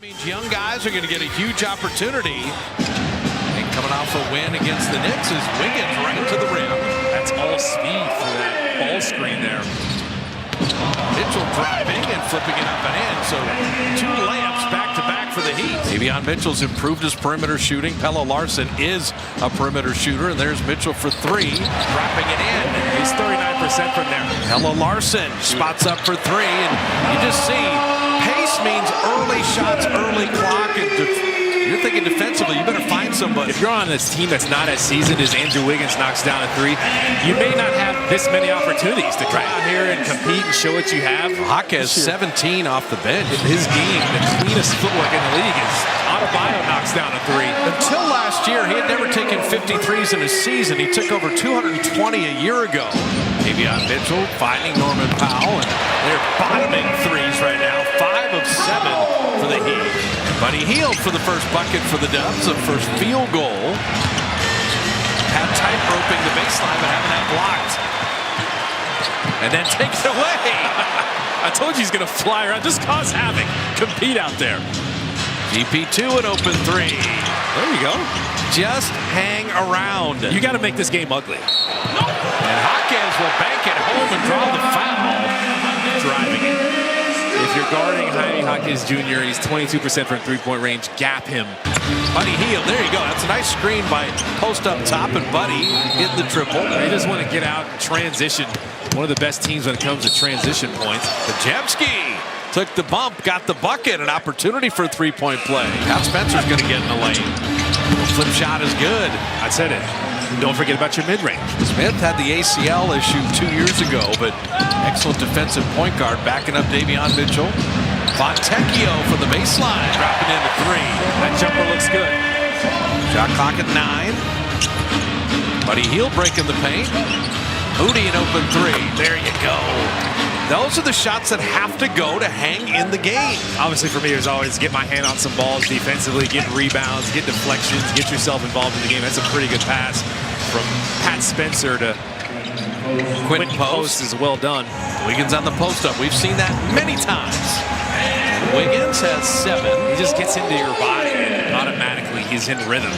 Means young guys are going to get a huge opportunity. And coming off a win against the Knicks is Wiggins right to the rim. That's all speed for that ball screen there. Mitchell driving and flipping it up and in. So 2 layups back-to-back for the Heat. Davion Mitchell's improved his perimeter shooting. Pelle Larsson is a perimeter shooter. And there's Mitchell for 3, dropping it in. He's 39% from there. Pelle Larsson spots up for 3. And you just see pace means early shots, early clock. And you're thinking defensively, you better find somebody. If you're on this team that's not as seasoned as Andrew Wiggins knocks down a 3, you may not have this many opportunities to come out here and compete and show what you have. Hawk has 17 off the bench. In his game, the cleanest footwork in the league is Adebayo knocks down a 3. Until last year, he had never taken 53s in a season. He took over 220 a year ago. Davion Mitchell finding Norman Powell, and they're bottoming 3s right now. 5 of 7 for the Heat. Buddy Hield for the first bucket for the Dubs, the first field goal. Had tight roping the baseline, but having that blocked. And then takes it away. I told you he's going to fly around. Just cause havoc. Compete out there. GP2 an open 3. There you go. Just hang around. You got to make this game ugly. And Hawkins will bank it home and draw the foul. Driving it. If you're guarding Jaime Jaquez Jr., he's 22% from three-point range. Gap him. Buddy Hield, there you go. That's a nice screen by post up top, and Buddy hitting the triple. They just want to get out and transition. One of the best teams when it comes to transition points. Podziemski took the bump, got the bucket, an opportunity for a three-point play. Pat Spencer's going to get in the lane. The flip shot is good. I said it. Don't forget about your mid-range. Smith had the ACL issue 2 years ago, but excellent defensive point guard backing up Davion Mitchell. Fontecchio from the baseline, dropping into 3. That jumper looks good. Shot clock at 9. Buddy Hield breaking the paint. Moody an open 3. There you go. Those are the shots that have to go to hang in the game. Obviously for me, it was always get my hand on some balls defensively, get rebounds, get deflections, get yourself involved in the game. That's a pretty good pass from Pat Spencer to Quentin Post is well done. Wiggins on the post up. We've seen that many times. Wiggins has 7. He just gets into your body and automatically he's in rhythm.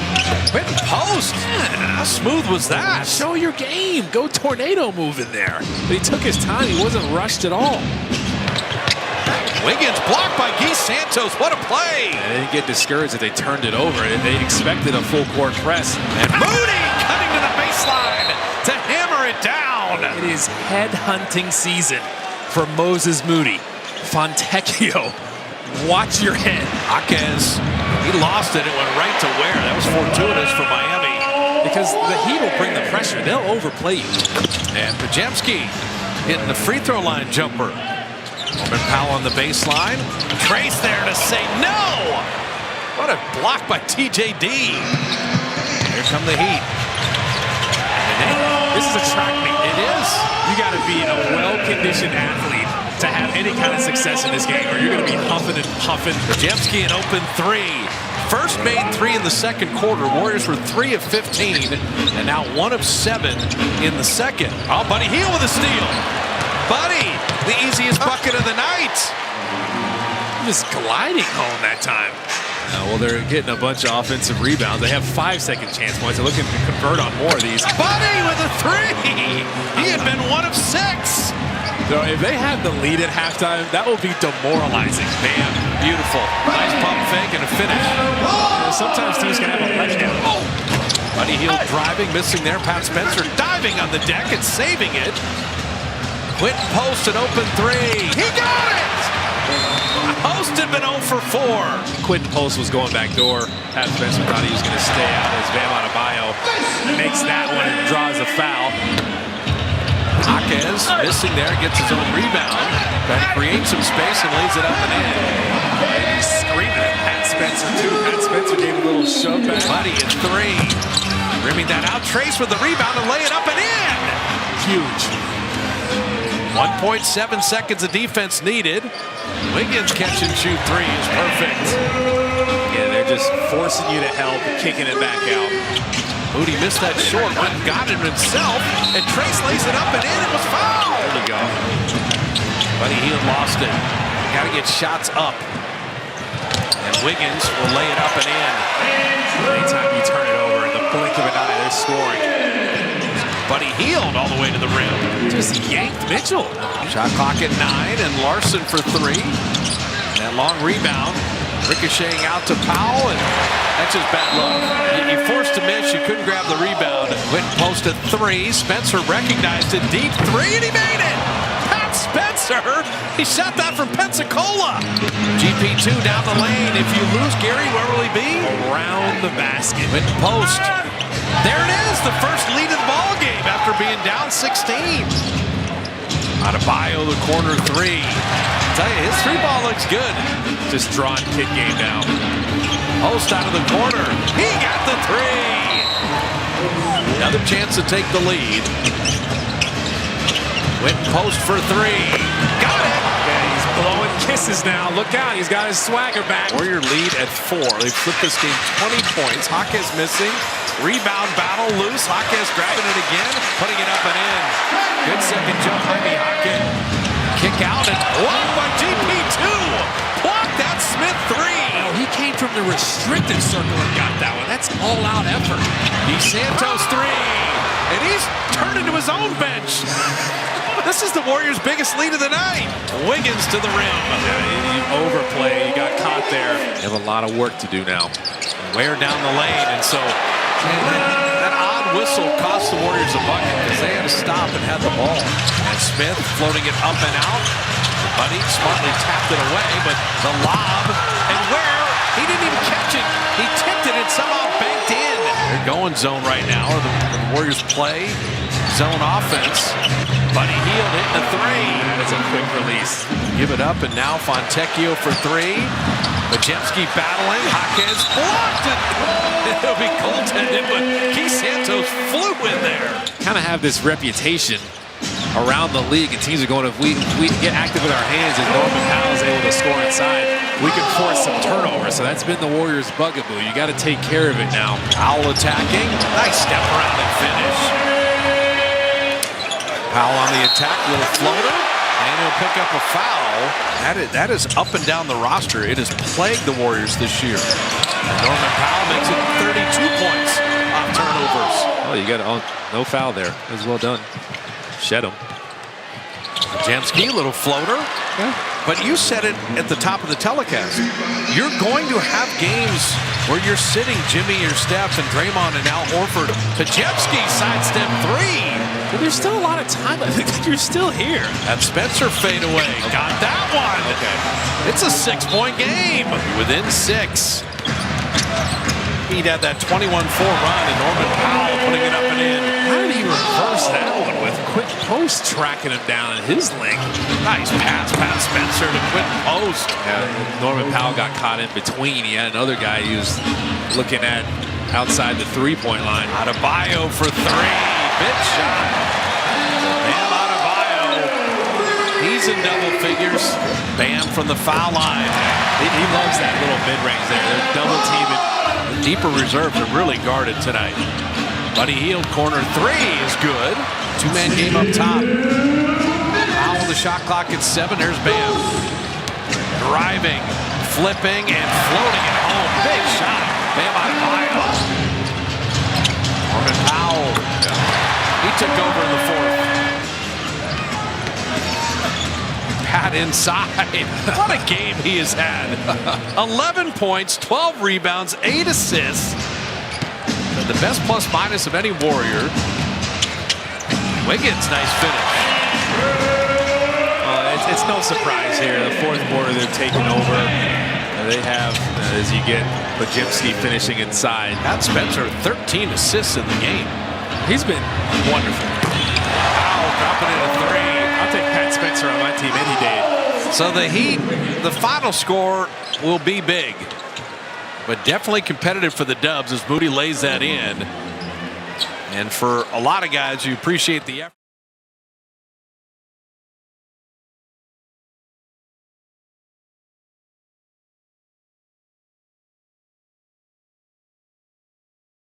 Quentin Post. How smooth was that? Show your game. Go tornado move in there. But he took his time. He wasn't rushed at all. Wiggins blocked by Guy Santos. What a play. And they didn't get discouraged that they turned it over. They expected a full court press. And Moody cutting to the baseline to hammer it down. It is head-hunting season for Moses Moody. Fontecchio, watch your head. Jaquez, he lost it. It went right to where? That was fortuitous for Miami. Because the Heat will bring the pressure. They'll overplay you. And Podziemski hitting the free throw line jumper. Norman Powell on the baseline. Trace there to say no. What a block by TJD. Here come the Heat. This is a track meet. It is. You got to be a well-conditioned athlete to have any kind of success in this game, or you're going to be huffing and puffing. Podziemski an open 3. First made 3 in the second quarter. Warriors were 3 of 15, and now 1 of 7 in the second. Oh, Buddy Hield with a steal. Buddy, the easiest bucket of the night. Just gliding home that time. Well, they're getting a bunch of offensive rebounds. They have 5 second chance points. They're looking to convert on more of these. Buddy with a 3. He had been 1 of 6. So if they had the lead at halftime, that will be demoralizing. Bam, beautiful. Nice pump fake and a finish. Sometimes teams can have a letdown. Buddy Hield driving, missing there. Pat Spencer diving on the deck and saving it. Quentin Post an open 3. He got it! Post had been 0 for 4. Quentin Post was going back door. Pat Spencer thought he was going to stay out as Bam Adebayo makes that one and draws a foul. Jaquez missing there, gets his own rebound, but creates some space and lays it up and in. He's screaming at Pat Spencer too. Pat Spencer gave a little shove back. Buddy at 3. Rimming that out. Trace with the rebound and lay it up and in. Huge. 1.7 seconds of defense needed. Wiggins catch and shoot 3 is perfect. Yeah, they're just forcing you to help, kicking it back out. Moody missed that short, went and got it himself, and Trace lays it up and in. It was fouled. There you go. Buddy Hield lost it. Got to get shots up. And Wiggins will lay it up and in. Anytime you turn it over, in the blink of an eye, they're scoring. Buddy Hield all the way to the rim. Just yanked Mitchell. Shot clock at 9, and Larson for 3. That long rebound, ricocheting out to Powell, and that's just bad luck. You forced to miss, you couldn't grab the rebound. Quinton Post at 3. Spencer recognized it, deep 3, and he made it. Pat Spencer, he shot that from Pensacola. GP2 down the lane. If you lose Gary, where will he be? Around the basket. Quinton Post. There it is, the first lead of the ball game after being down 16. Adebayo, the corner 3. Tell you, his 3-ball looks good. Just drawn kick game now. Post out of the corner. He got the 3. Another chance to take the lead. Quinton Post for 3. Got it. Yeah, he's blowing kisses now. Look out, he's got his swagger back. Warrior lead at 4. They flipped this game 20 points. Jaquez missing. Rebound battle loose. Jaquez grabbing it again, putting it up and in. Good second jump, Jaime Jaquez. Kick out and blocked by GP2. Blocked that Smith 3. Oh, he came from the restricted circle and got that one. That's all-out effort. DeSantos 3. And he's turned into his own bench. This is the Warriors' biggest lead of the night. Wiggins to the rim. Yeah, overplay. He got caught there. They have a lot of work to do now. Ware down the lane, and so that odd whistle cost the Warriors a bucket because they had to stop and had the ball. And Smith floating it up and out. Buddy smartly tapped it away, but the lob, and Ware, he didn't even catch it. He tipped it and somehow banked in. They're going zone right now. The Warriors play zone offense. Buddy Hield hitting the 3. That's a quick release. Give it up, and now Fontecchio for 3. Majewski battling. Jaquez blocked it. It'll be goaltended, but Keith Santos flew in there. Kind of have this reputation around the league, and teams are going, if we get active with our hands and Norman Powell is able to score inside, we can force some turnover. So that's been the Warriors' bugaboo. You got to take care of it now. Powell attacking. Nice step around and finish. Powell on the attack, little floater, and he'll pick up a foul. That is up and down the roster. It has plagued the Warriors this year. And Norman Powell makes it 32 points on turnovers. Oh, you got no foul there. It was well done. Shed him. Majewski, little floater. Yeah. But you said it at the top of the telecast. You're going to have games where you're sitting Jimmy or Steph and Draymond and Al Horford. Majewski sidestep 3. But there's still a lot of time. I think you're still here. That Spencer fadeaway. Got that one. Okay. It's a 6-point game. Within 6. He'd had that 21-4 run, and Norman Powell putting it up and in. How did he reverse that one with Quinton Post tracking him down at his length? Nice pass, Pat Spencer to Quinton Post. Yeah, Norman Powell got caught in between. He had another guy he was looking at outside the three-point line. Adebayo for 3. Big shot. Bam Adebayo. He's in double figures. Bam from the foul line. He loves that little mid-range there. They're double teaming. The deeper reserves are really guarded tonight. Buddy Hield, corner 3 is good. 2-man game up top. Powell, the shot clock at 7. There's Bam. Driving, flipping, and floating it home. Big shot. Bam Adebayo. Norman Powell. He took over in the 4th. Pat inside. What a game he has had. 11 points, 12 rebounds, 8 assists. The best plus-minus of any Warrior. Wiggins, nice finish. It's no surprise here. The 4th quarter, they're taking over. They have, as you get Majewski finishing inside. Pat Spencer, 13 assists in the game. He's been wonderful. Powell dropping in a 3. I'll take Pat Spencer on my team any day. So the Heat, the final score will be big, but definitely competitive for the Dubs as Moody lays that in. And for a lot of guys, you appreciate the effort.